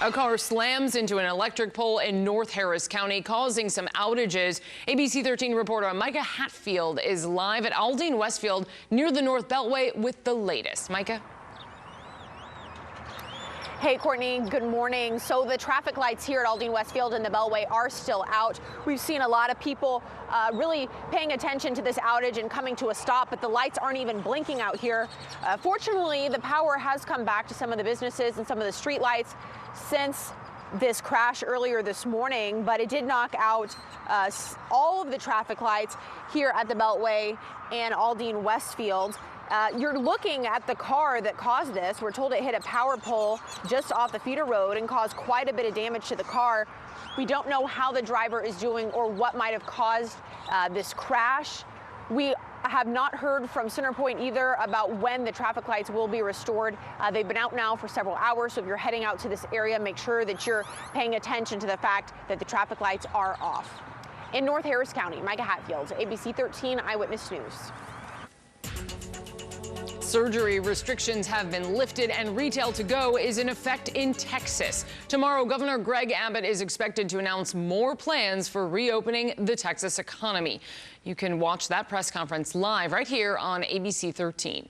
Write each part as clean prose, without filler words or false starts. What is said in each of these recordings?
A car slams into an electric pole in North Harris County, causing some outages. ABC 13 reporter Micah Hatfield is live at Aldine Westfield near the North Beltway with the latest. Micah? Hey, Courtney, good morning. So the traffic lights here at Aldine Westfield and the Beltway are still out. We've seen a lot of people really paying attention to this outage and coming to a stop, but the lights aren't even blinking out here. Fortunately, the power has come back to some of the businesses and some of the street lights since this crash earlier this morning, but it did knock out all of the traffic lights here at the Beltway and Aldine Westfield. You're looking at the car that caused this. We're told it hit a power pole just off the feeder road and caused quite a bit of damage to the car. We don't know how the driver is doing or what might have caused this crash. We have not heard from Centerpoint either about when the traffic lights will be restored. They've been out now for several hours, so if you're heading out to this area, make sure that you're paying attention to the fact that the traffic lights are off. In North Harris County, Micah Hatfield, ABC 13 Eyewitness News. Surgery restrictions have been lifted and retail to go is in effect in Texas. Tomorrow, Governor Greg Abbott is expected to announce more plans for reopening the Texas economy. You can watch that press conference live right here on ABC 13.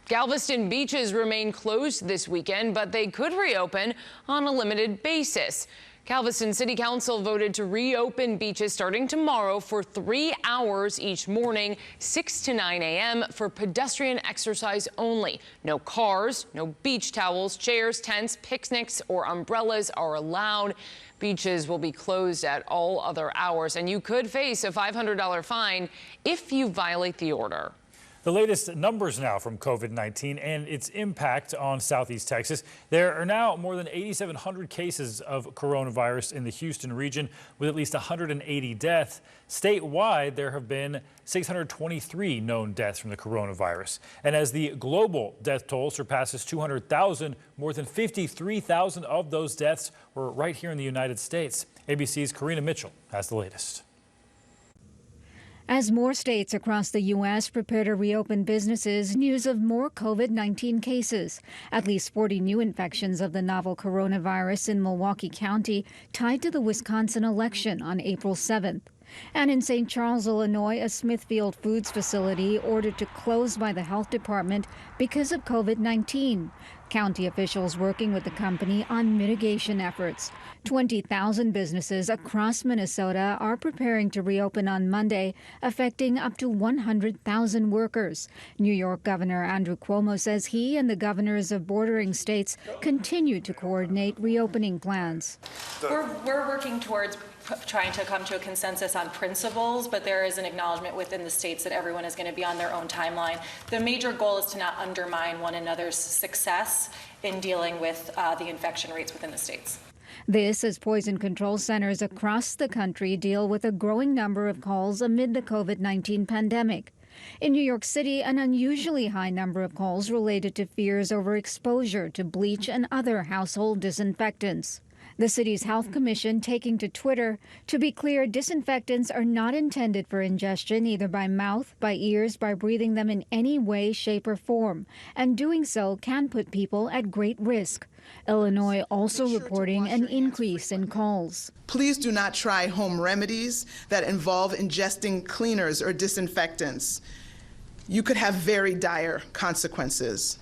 Galveston beaches remain closed this weekend, but they could reopen on a limited basis. Galveston City Council voted to reopen beaches starting tomorrow for 3 hours each morning, 6 to 9 a.m. for pedestrian exercise only. No cars, no beach towels, chairs, tents, picnics, or umbrellas are allowed. Beaches will be closed at all other hours, and you could face a $500 fine if you violate the order. The latest numbers now from COVID-19 and its impact on Southeast Texas. There are now more than 8,700 cases of coronavirus in the Houston region, with at least 180 deaths. Statewide, there have been 623 known deaths from the coronavirus. And as the global death toll surpasses 200,000, more than 53,000 of those deaths were right here in the United States. ABC's Karina Mitchell has the latest. As more states across the U.S. prepare to reopen businesses, news of more COVID-19 cases. At least 40 new infections of the novel coronavirus in Milwaukee County tied to the Wisconsin election on April 7th. And in St. Charles, Illinois, a Smithfield Foods facility ordered to close by the health department because of COVID-19. County officials working with the company on mitigation efforts. 20,000 businesses across Minnesota are preparing to reopen on Monday, affecting up to 100,000 workers. New York Governor Andrew Cuomo says he and the governors of bordering states continue to coordinate reopening plans. We're working towards trying to come to a consensus on principles, but there is an acknowledgement within the states that everyone is going to be on their own timeline. The major goal is to not undermine one another's success in dealing with the infection rates within the states. This as poison control centers across the country deal with a growing number of calls amid the COVID-19 pandemic. In New York City, an unusually high number of calls related to fears over exposure to bleach and other household disinfectants. The city's health commission taking to Twitter, to be clear, disinfectants are not intended for ingestion either by mouth, by ears, by breathing them in any way, shape, or form, and doing so can put people at great risk. Illinois also reporting an increase in calls. Please do not try home remedies that involve ingesting cleaners or disinfectants. You could have very dire consequences.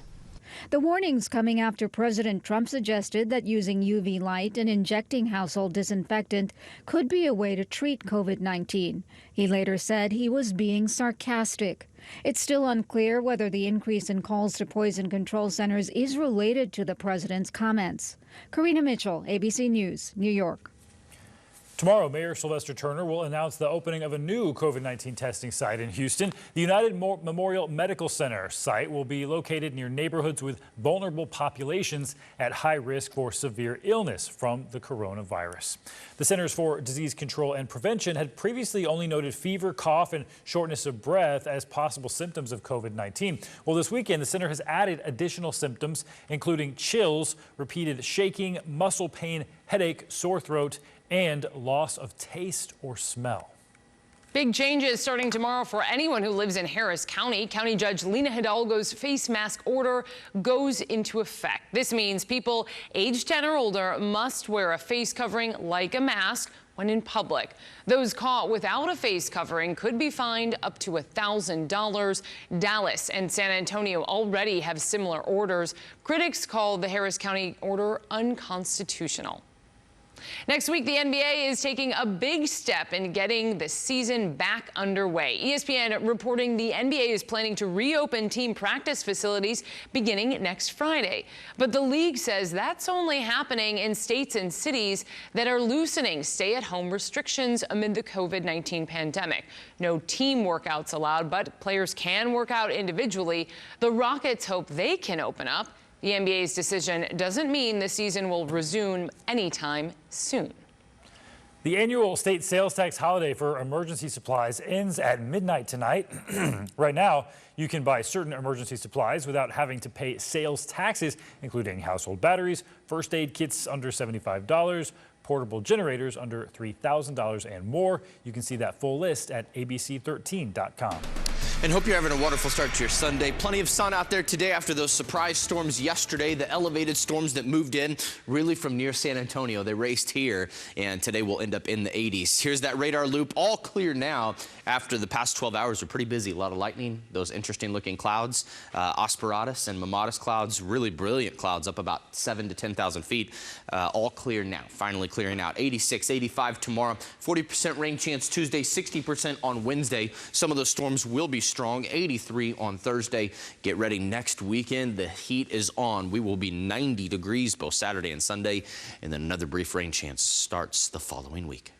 The warnings coming after President Trump suggested that using UV light and injecting household disinfectant could be a way to treat COVID-19. He later said he was being sarcastic. It's still unclear whether the increase in calls to poison control centers is related to the president's comments. Karina Mitchell, ABC News, New York. Tomorrow, Mayor Sylvester Turner will announce the opening of a new COVID-19 testing site in Houston. The United Memorial Medical Center site will be located near neighborhoods with vulnerable populations at high risk for severe illness from the coronavirus. The Centers for Disease Control and Prevention had previously only noted fever, cough, and shortness of breath as possible symptoms of COVID-19. Well, this weekend, the center has added additional symptoms, including chills, repeated shaking, muscle pain, headache, sore throat, and loss of taste or smell. Big changes starting tomorrow for anyone who lives in Harris County. County Judge Lena Hidalgo's face mask order goes into effect. This means people age 10 or older must wear a face covering like a mask when in public. Those caught without a face covering could be fined up to $1,000. Dallas and San Antonio already have similar orders. Critics call the Harris County order unconstitutional. Next week, the NBA is taking a big step in getting the season back underway. ESPN reporting the NBA is planning to reopen team practice facilities beginning next Friday. But the league says that's only happening in states and cities that are loosening stay-at-home restrictions amid the COVID-19 pandemic. No team workouts allowed, but players can work out individually. The Rockets hope they can open up. The NBA's decision doesn't mean the season will resume anytime soon. The annual state sales tax holiday for emergency supplies ends at midnight tonight. Right now, you can buy certain emergency supplies without having to pay sales taxes, including household batteries, first aid kits under $75, portable generators under $3,000 and more. You can see that full list at ABC13.com. And hope you're having a wonderful start to your Sunday. Plenty of sun out there today after those surprise storms yesterday, the elevated storms that moved in really from near San Antonio. They raced here, and today we'll end up in the 80s. Here's that radar loop, all clear now after the past 12 hours. Are pretty busy. A lot of lightning, those interesting looking clouds, asperatus and mammatus clouds, really brilliant clouds up about 7,000 to 10,000 feet. All clear now, finally clearing out. 86, 85 tomorrow, 40% rain chance Tuesday, 60% on Wednesday. Some of those storms will be strong. 83 on Thursday. Get ready next weekend. The heat is on. We will be 90 degrees both Saturday and Sunday, and then another brief rain chance starts the following week.